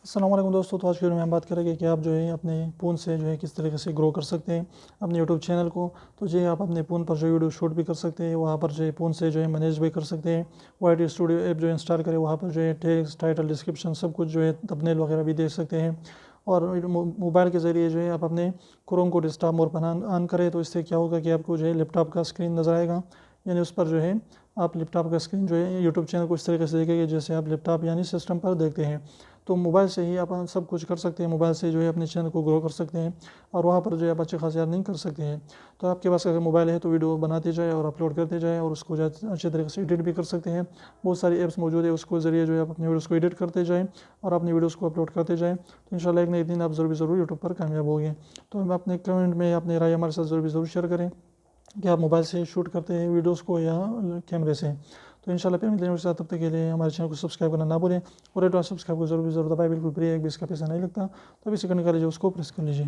السلام علیکم دوستو، تو آج کی ویڈیو میں ہم بات کریں گے کہ آپ جو ہے اپنے فون سے جو ہے کس طریقے سے گرو کر سکتے ہیں اپنے یوٹیوب چینل کو۔ تو جی آپ اپنے فون پر جو ویڈیو شوٹ بھی کر سکتے ہیں، وہاں پر جو ہے فون سے جو ہے مینیج بھی کر سکتے ہیں۔ وائٹ اسٹوڈیو ایپ جو انسٹال کرے، وہاں پر جو ہے ٹیکسٹ، ٹائٹل، ڈسکرپشن سب کچھ جو ہے تھمبنیل وغیرہ بھی دیکھ سکتے ہیں۔ اور موبائل کے ذریعے جو ہے آپ اپنے کروم کو ڈیسکٹاپ مور پر آن کریں تو اس سے کیا ہوگا کہ آپ کو جو ہے لیپ ٹاپ کا اسکرین نظر آئے گا، یعنی اس پر جو ہے آپ لیپ ٹاپ کا اسکرین جو ہے یوٹیوب چینل کو اس طریقے سے دیکھیں گے جیسے آپ لیپ ٹاپ یعنی سسٹم پر دیکھتے ہیں۔ تو موبائل سے ہی آپ سب کچھ کر سکتے ہیں، موبائل سے جو ہے اپنے چینل کو گرو کر سکتے ہیں، اور وہاں پر جو ہے آپ اچھے خاصی ارننگ کر سکتے ہیں۔ تو آپ کے پاس اگر موبائل ہے تو ویڈیو بناتے جائیں اور اپلوڈ کرتے جائیں، اور اس کو جو ہے اچھے طریقے سے ایڈٹ بھی کر سکتے ہیں۔ بہت ساری ایپس موجود ہے، اس کے ذریعے جو ہے آپ اپنی ویڈیوز کو ایڈٹ کرتے جائیں اور اپنی ویڈیوز کو اپلوڈ کرتے جائیں، تو انشاءاللہ ایک نہ ایک دن آپ ضرور یوٹیوب پر کامیاب ہوں گے۔ تو ہم اپنے کمنٹ میں اپنی رائے ہمارے ساتھ ضرور شیئر کریں کہ آپ موبائل سے شوٹ کرتے ہیں ویڈیوز کو یا کیمرے سے۔ تو انشاءاللہ پھر ملیں گے تب تک کے لیے ہمارے چینل کو سبسکرائب کرنا نہ بھولیں، اور ریڈ اور سبسکرائب کو ضرور دبائیں، بالکل فری ہے، ایک بھی اس کا پیسہ نہیں لگتا۔ تو ابھی سے کرنے کا لیجیے، اس کو پریس کر لیجیے۔